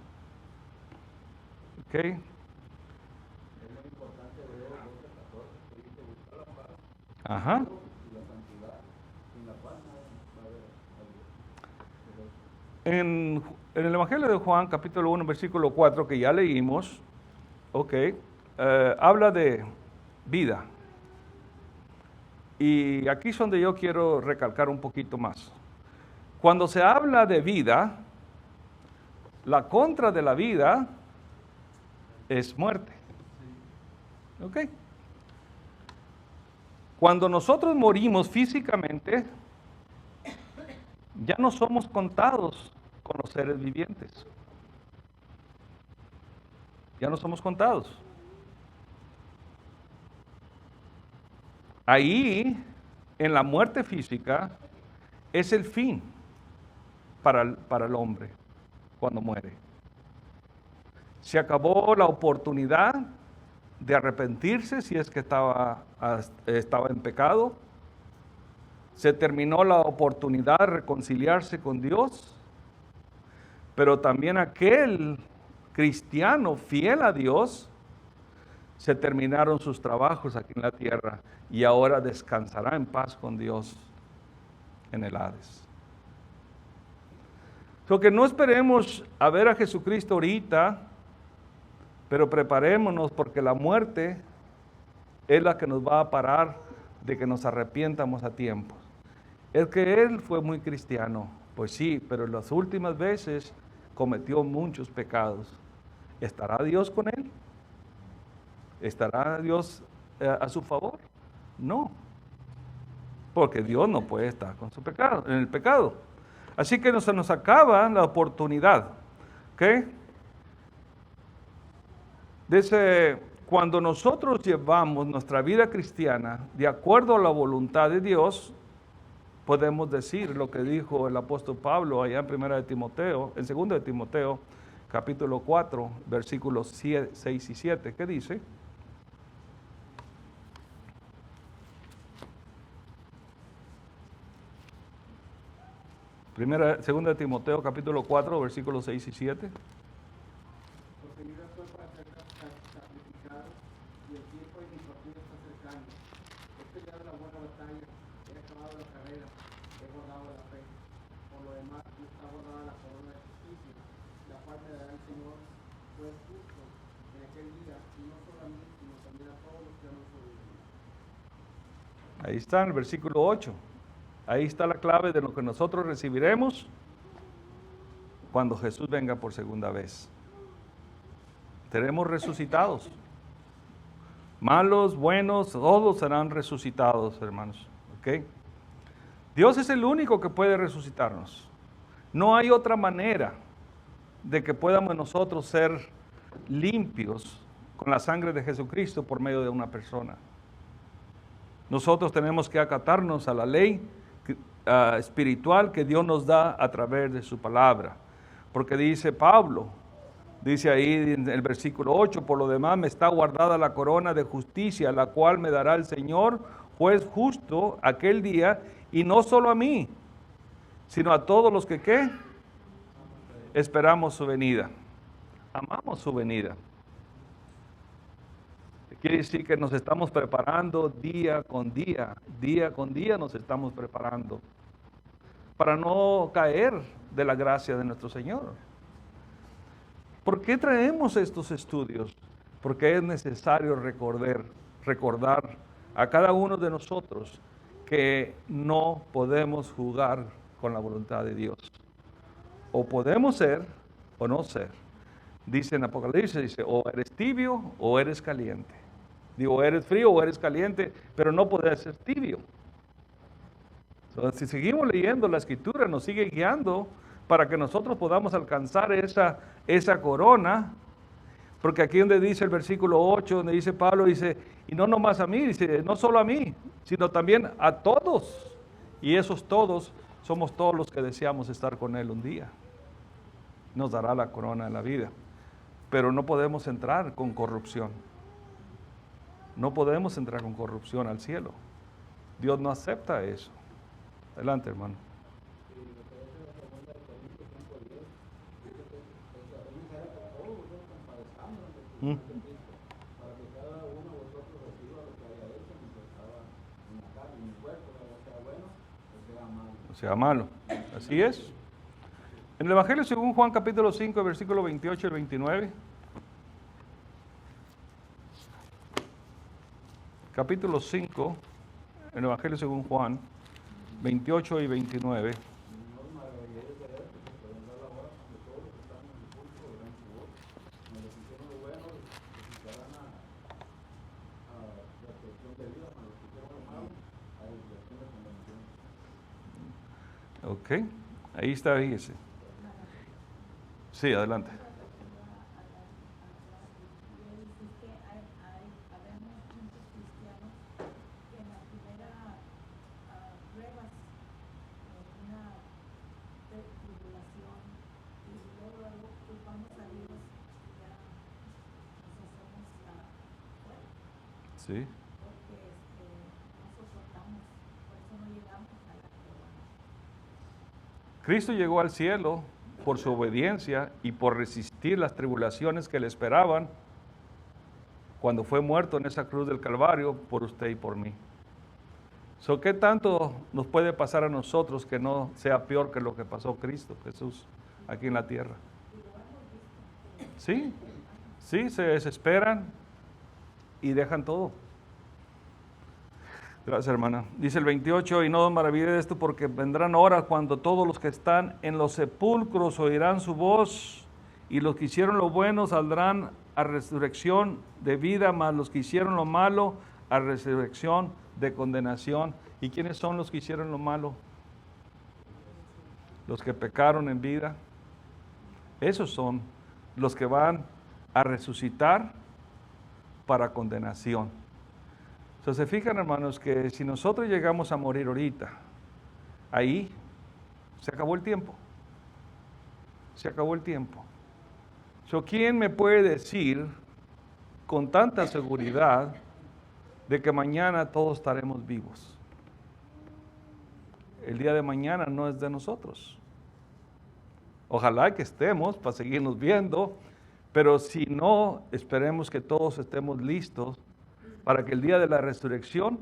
¿Ok? Ajá. En el Evangelio de Juan, capítulo 1, versículo 4, que ya leímos, habla de vida. Y aquí es donde yo quiero recalcar un poquito más. Cuando se habla de vida, la contra de la vida es muerte. ¿Ok? Cuando nosotros morimos físicamente, ya no somos contados con los seres vivientes. Ya no somos contados. Ahí, en la muerte física, es el fin para el hombre cuando muere. Se acabó la oportunidad de arrepentirse si es que estaba en pecado. Se terminó la oportunidad de reconciliarse con Dios, pero también aquel cristiano fiel a Dios, se terminaron sus trabajos aquí en la tierra y ahora descansará en paz con Dios en el Hades. So que no esperemos a ver a Jesucristo ahorita, pero preparémonos porque la muerte es la que nos va a parar de que nos arrepientamos a tiempo. Es que Él fue muy cristiano, pues sí, pero en las últimas veces cometió muchos pecados. ¿Estará Dios con Él? ¿Estará Dios a su favor? No, porque Dios no puede estar con su pecado, en el pecado. Así que se nos acaba la oportunidad. ¿Ok? Dice, cuando nosotros llevamos nuestra vida cristiana de acuerdo a la voluntad de Dios, podemos decir lo que dijo el apóstol Pablo allá en 2 de Timoteo, capítulo 4, versículos 6 y 7. ¿Qué dice? 2 de Timoteo, capítulo 4, versículos 6 y 7. Porque yo estoy para ser sacrificado y el tiempo de mi partida está cercano. He peleado la buena batalla, he acabado la carrera, he guardado la fe. Por lo demás, me está guardada la corona de justicia, la cual me dará el Señor, pues justo en aquel día, y no solo a mí, sino también a todos los que aman su vida. Ahí está en el versículo 8. Ahí está la clave de lo que nosotros recibiremos cuando Jesús venga por segunda vez. Seremos resucitados. Malos, buenos, todos serán resucitados, hermanos. ¿Ok? Dios es el único que puede resucitarnos. No hay otra manera de que podamos nosotros ser limpios con la sangre de Jesucristo por medio de una persona. Nosotros tenemos que acatarnos a la ley espiritual que Dios nos da a través de su palabra. Porque dice Pablo, dice ahí en el versículo 8, por lo demás me está guardada la corona de justicia, la cual me dará el Señor, juez justo, aquel día, y no solo a mí, sino a todos los que ¿qué? Esperamos su venida. Amamos su venida. Quiere decir que nos estamos preparando día con día nos estamos preparando para no caer de la gracia de nuestro Señor. ¿Por qué traemos estos estudios? Porque es necesario recordar a cada uno de nosotros que no podemos jugar con la voluntad de Dios. O podemos ser o no ser. Dice en Apocalipsis, dice, o eres tibio o eres caliente. Digo, eres frío o eres caliente, pero no podrás ser tibio. Entonces, si seguimos leyendo la Escritura, nos sigue guiando para que nosotros podamos alcanzar esa corona. Porque aquí donde dice el versículo 8, donde dice Pablo, dice, Y no nomás a mí, dice, no solo a mí, sino también a todos. Y esos todos somos todos los que deseamos estar con Él un día. Nos dará la corona de la vida. Pero no podemos entrar con corrupción. No podemos entrar con corrupción al cielo. Dios no acepta eso. Adelante, hermano. Mm. Para que cada uno de vosotros reciba lo que haya hecho mientras estaba en la carne, en el cuerpo, sea bueno o sea malo. O sea malo. Así es. En el Evangelio según Juan capítulo 5, versículo 28 y 29. Capítulo 5, en el Evangelio según Juan, 28 y 29. Ok, ahí está, fíjese. Sí, adelante. Sí. Cristo llegó al cielo por su obediencia y por resistir las tribulaciones que le esperaban cuando fue muerto en esa cruz del Calvario por usted y por mí. ¿Qué tanto nos puede pasar a nosotros que no sea peor que lo que pasó Cristo, Jesús, aquí en la tierra? Sí, sí, se desesperan y dejan todo. Gracias, hermana. Dice el 28, y no os maravilléis de esto, porque vendrán horas cuando todos los que están en los sepulcros oirán su voz, y los que hicieron lo bueno saldrán a resurrección de vida, mas los que hicieron lo malo a resurrección de condenación. ¿Y quiénes son los que hicieron lo malo? Los que pecaron en vida. Esos son los que van a resucitar para condenación. Entonces, se fijan, hermanos, que si nosotros llegamos a morir ahorita, ahí se acabó el tiempo. Se acabó el tiempo. ¿Quién me puede decir con tanta seguridad de que mañana todos estaremos vivos? El día de mañana no es de nosotros. Ojalá que estemos para seguirnos viendo, pero si no, esperemos que todos estemos listos para que el día de la resurrección,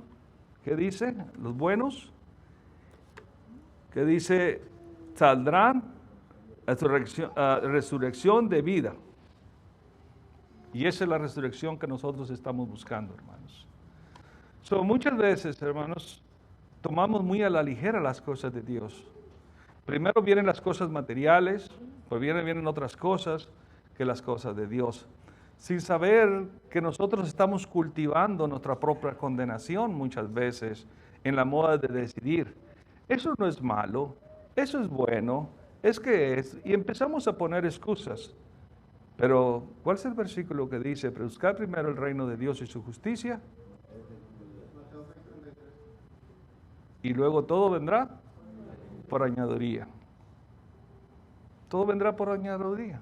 ¿qué dice? Los buenos, ¿qué dice? Saldrán a resurrección de vida. Y esa es la resurrección que nosotros estamos buscando, hermanos. Muchas veces, hermanos, tomamos muy a la ligera las cosas de Dios. Primero vienen las cosas materiales, pues vienen otras cosas que las cosas de Dios, sin saber que nosotros estamos cultivando nuestra propia condenación muchas veces en la moda de decidir. Eso no es malo, eso es bueno, es que es, y empezamos a poner excusas. Pero, ¿cuál es el versículo que dice? Buscar primero el reino de Dios y su justicia, y luego todo vendrá por añadiduría. Todo vendrá por añadiduría.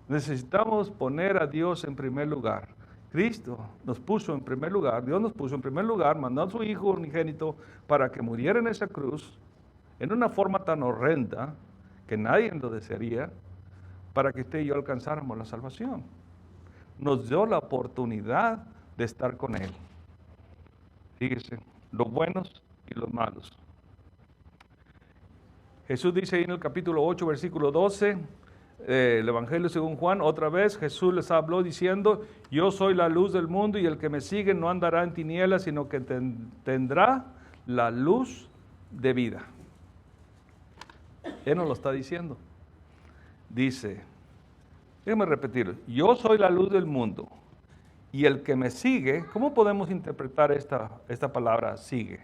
Necesitamos poner a Dios en primer lugar. Cristo nos puso en primer lugar, Dios nos puso en primer lugar, mandó a su Hijo unigénito para que muriera en esa cruz, en una forma tan horrenda que nadie lo desearía, para que usted y yo alcanzáramos la salvación. Nos dio la oportunidad de estar con Él. Fíjese, los buenos y los malos. Jesús dice ahí en el capítulo 8, versículo 12, el Evangelio según Juan, otra vez Jesús les habló diciendo, yo soy la luz del mundo y el que me sigue no andará en tinieblas, sino que tendrá la luz de vida. Él nos lo está diciendo. Dice, déjame repetirlo, yo soy la luz del mundo y el que me sigue, ¿cómo podemos interpretar esta palabra sigue?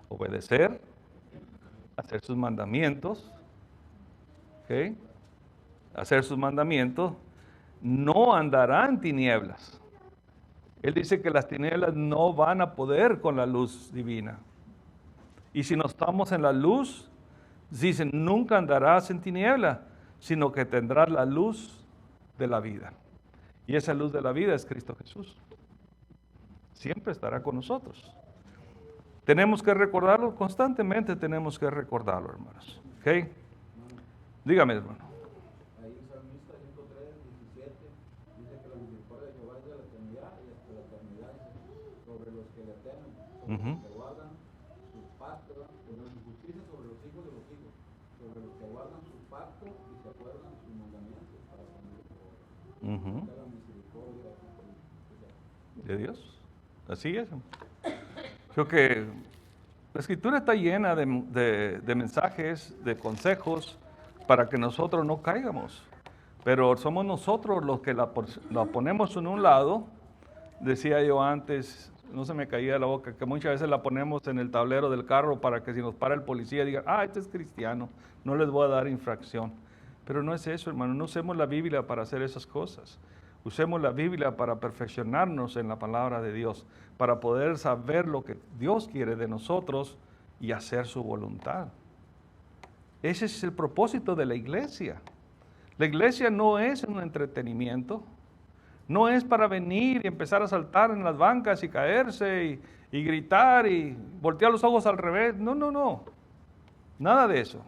Obedecer, hacer sus mandamientos, ¿okay? Hacer sus mandamientos, no andará en tinieblas. Él dice que las tinieblas no van a poder con la luz divina. Y si no estamos en la luz, dicen, nunca andarás en tiniebla, sino que tendrás la luz de la vida. Y esa luz de la vida es Cristo Jesús. Siempre estará con nosotros. Tenemos que recordarlo, constantemente tenemos que recordarlo, hermanos. ¿Ok? Dígame, hermano. Ahí en Salmista 103, 17, dice que la misericordia de Jehová es de la eternidad y hasta la eternidad sobre los que le temen, sobre los que guardan sus pactos, sobre su justicia sobre los hijos de los hijos, sobre los que guardan su pacto y se acuerdan de sus mandamientos para cumplir su obra. La misericordia de Dios. Así es. Creo que la Escritura está llena de mensajes, de consejos, para que nosotros no caigamos. Pero somos nosotros los que la ponemos en un lado. Decía yo antes, no se me caía la boca, que muchas veces la ponemos en el tablero del carro para que si nos para el policía diga, este es cristiano, no les voy a dar infracción. Pero no es eso, hermano, no usemos la Biblia para hacer esas cosas. Usemos la Biblia para perfeccionarnos en la palabra de Dios, para poder saber lo que Dios quiere de nosotros y hacer su voluntad. Ese es el propósito de la iglesia. La iglesia no es un entretenimiento, no es para venir y empezar a saltar en las bancas y caerse y gritar y voltear los ojos al revés. No, nada de eso.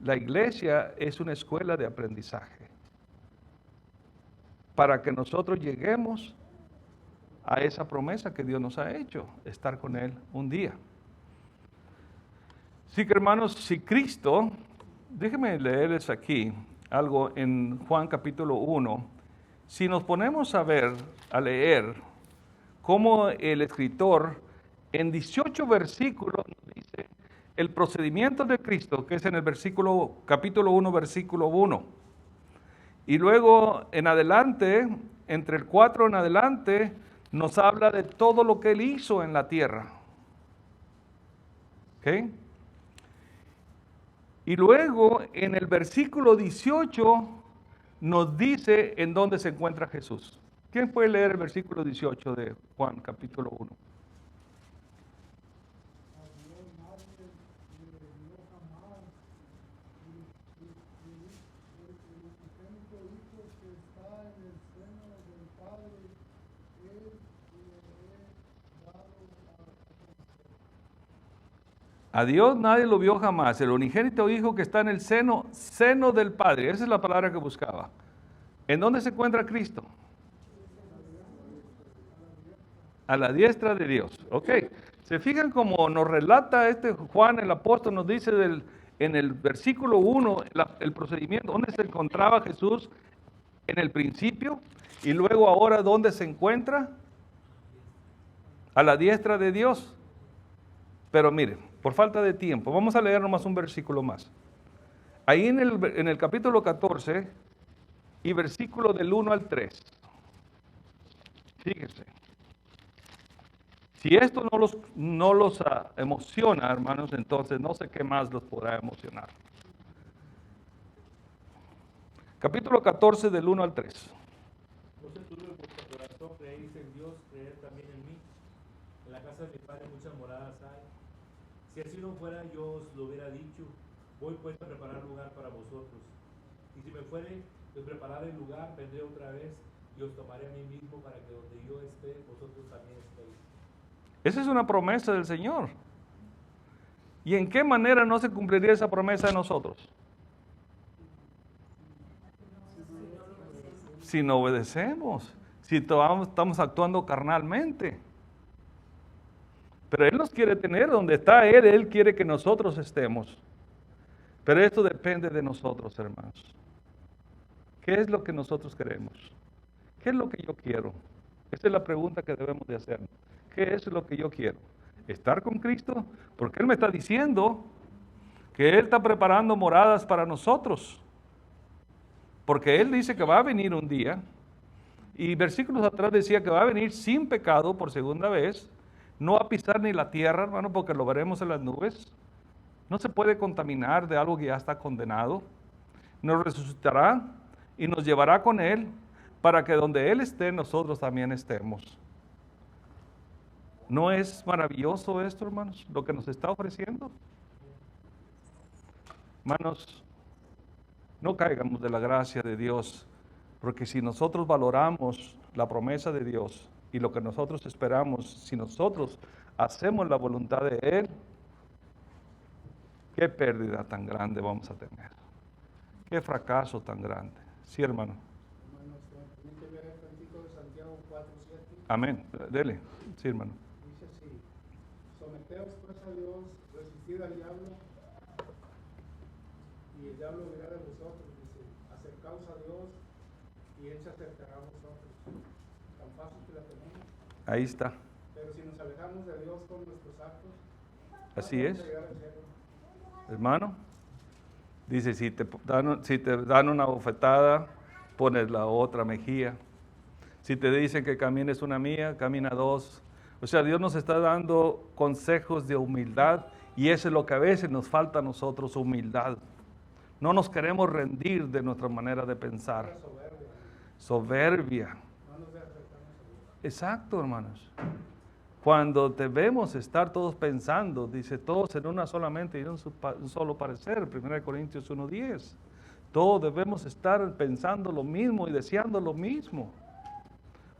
La iglesia es una escuela de aprendizaje para que nosotros lleguemos a esa promesa que Dios nos ha hecho, estar con Él un día. Así que, hermanos, si Cristo, déjenme leerles aquí algo en Juan capítulo 1, si nos ponemos a leer cómo el escritor en 18 versículos nos dice el procedimiento de Cristo, que es en el capítulo 1, versículo 1. Y luego en adelante, entre el 4 en adelante, nos habla de todo lo que Él hizo en la tierra. ¿Ok? Y luego en el versículo 18 nos dice en dónde se encuentra Jesús. ¿Quién puede leer el versículo 18 de Juan capítulo 1? A Dios nadie lo vio jamás, el unigénito Hijo que está en el seno del Padre. Esa es la palabra que buscaba. ¿En dónde se encuentra Cristo? A la diestra de Dios. Ok. ¿Se fijan cómo nos relata Juan el apóstol? Nos dice en el versículo 1 el procedimiento, dónde se encontraba Jesús en el principio y luego ahora dónde se encuentra. A la diestra de Dios. Pero miren, por falta de tiempo, vamos a leer nomás un versículo más. Ahí en el capítulo 14 y versículo del 1 al 3. Fíjense. Si esto no los emociona, hermanos, entonces no sé qué más los podrá emocionar. Capítulo 14 del 1 al 3. No se turbe vuestro corazón, creéis en Dios, creed también en mí. En la casa de mi Padre muchas moradas hay. Si así no fuera, yo os lo hubiera dicho. Voy pues a preparar lugar para vosotros. Y si me fuere de preparar el lugar, vendré otra vez y os tomaré a mí mismo para que donde yo esté, vosotros también estéis. Esa es una promesa del Señor. ¿Y en qué manera no se cumpliría esa promesa de nosotros? Si no obedecemos, si estamos actuando carnalmente. Pero Él nos quiere tener donde está Él quiere que nosotros estemos. Pero esto depende de nosotros, hermanos. ¿Qué es lo que nosotros queremos? ¿Qué es lo que yo quiero? Esa es la pregunta que debemos de hacer. ¿Qué es lo que yo quiero? ¿Estar con Cristo? Porque Él me está diciendo que Él está preparando moradas para nosotros. Porque Él dice que va a venir un día. Y versículos atrás decía que va a venir sin pecado por segunda vez. No va a pisar ni la tierra, hermano, porque lo veremos en las nubes. No se puede contaminar de algo que ya está condenado. Nos resucitará y nos llevará con Él para que donde Él esté, nosotros también estemos. ¿No es maravilloso esto, hermanos, lo que nos está ofreciendo? Hermanos, no caigamos de la gracia de Dios, porque si nosotros valoramos la promesa de Dios y lo que nosotros esperamos, si nosotros hacemos la voluntad de Él, qué pérdida tan grande vamos a tener. Qué fracaso tan grande. Sí, hermano. Hermanos, también te leer el versículo de Santiago 4:7. Amén. Dele. Sí, hermano. Dice así: someteos pues a Dios, resistid al diablo, y el diablo huirá de vosotros. Dice, acercaos a Dios, y Él se acercará a vosotros. Tan fácil que la tenemos. Ahí está. Pero si nos alejamos de Dios con nuestros actos, Así no es. vamos a llegar al cielo. Hermano, dice, si te dan una bofetada, pones la otra mejilla. Si te dicen que camines una milla, camina dos. O sea, Dios nos está dando consejos de humildad y eso es lo que a veces nos falta a nosotros, humildad. No nos queremos rendir de nuestra manera de pensar. Soberbia. No nos deja acercarnos a Dios. Exacto, hermanos. Cuando debemos estar todos pensando, dice, todos en una sola mente y en un solo parecer, 1 Corintios 1:10. Todos debemos estar pensando lo mismo y deseando lo mismo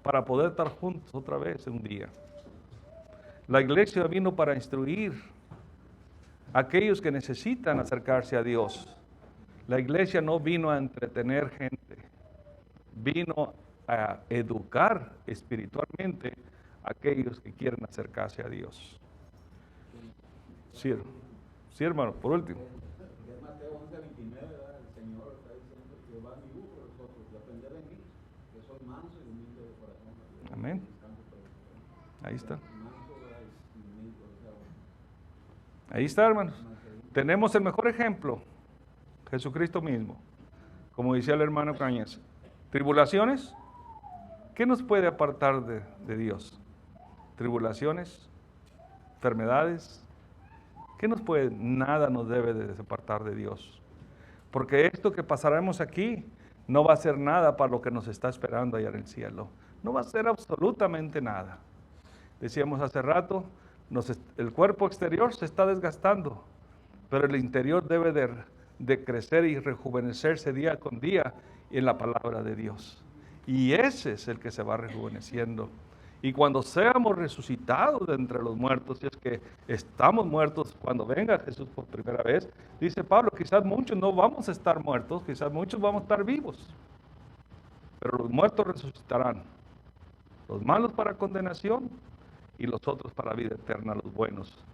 para poder estar juntos otra vez un día. La iglesia vino para instruir a aquellos que necesitan acercarse a Dios. La iglesia no vino a entretener gente, vino a educar espiritualmente a aquellos que quieren acercarse a Dios. Sí, hermano, por último. Es Mateo 11:29, ¿verdad? El Señor está diciendo que va mi yugo por vosotros, y aprended de mí, que soy manso y humilde de corazón. Amén. Ahí está. Ahí está, hermanos. Tenemos el mejor ejemplo, Jesucristo mismo. Como decía el hermano Cañas, tribulaciones, ¿qué nos puede apartar de Dios? Tribulaciones, enfermedades, ¿qué nos puede? Nada nos debe de apartar de Dios. Porque esto que pasaremos aquí no va a ser nada para lo que nos está esperando allá en el cielo. No va a ser absolutamente nada. Decíamos hace rato, el cuerpo exterior se está desgastando, pero el interior debe de crecer y rejuvenecerse día con día en la palabra de Dios. Y ese es el que se va rejuveneciendo. Y cuando seamos resucitados de entre los muertos, si es que estamos muertos cuando venga Jesús por primera vez, dice Pablo, quizás muchos no vamos a estar muertos, quizás muchos vamos a estar vivos, pero los muertos resucitarán, los malos para condenación y los otros para vida eterna, los buenos.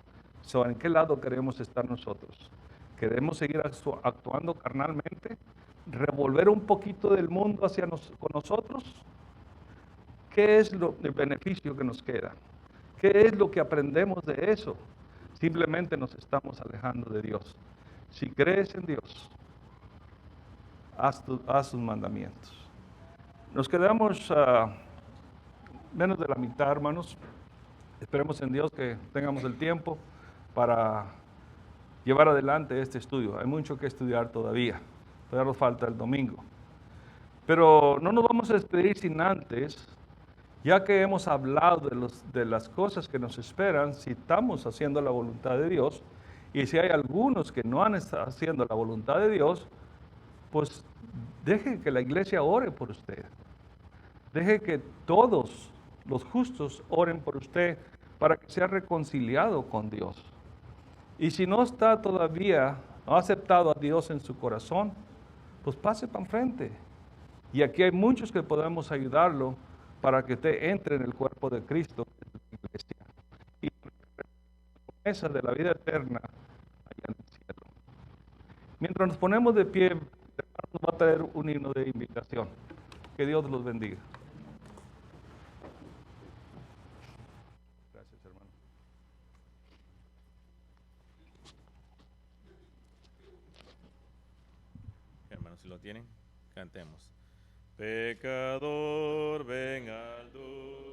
¿En qué lado queremos estar nosotros? ¿Queremos seguir actuando carnalmente? ¿Revolver un poquito del mundo con nosotros? ¿Qué es el beneficio que nos queda? ¿Qué es lo que aprendemos de eso? Simplemente nos estamos alejando de Dios. Si crees en Dios, haz sus mandamientos. Nos quedamos menos de la mitad, hermanos. Esperemos en Dios que tengamos el tiempo para llevar adelante este estudio. Hay mucho que estudiar todavía. Todavía nos falta el domingo. Pero no nos vamos a despedir sin antes, ya que hemos hablado de las cosas que nos esperan si estamos haciendo la voluntad de Dios, y si hay algunos que no han estado haciendo la voluntad de Dios, pues deje que la iglesia ore por usted. Deje que todos los justos oren por usted para que sea reconciliado con Dios. Y si no está todavía, no ha aceptado a Dios en su corazón, pues pase para enfrente. Y aquí hay muchos que podemos ayudarlo para que usted entre en el cuerpo de Cristo, que es la iglesia. Y la promesa de la vida eterna allá en el cielo. Mientras nos ponemos de pie, nos va a traer un himno de invitación. Que Dios los bendiga. Gracias, hermano. Hermanos, si lo tienen, cantemos. Pecador, ven al dulce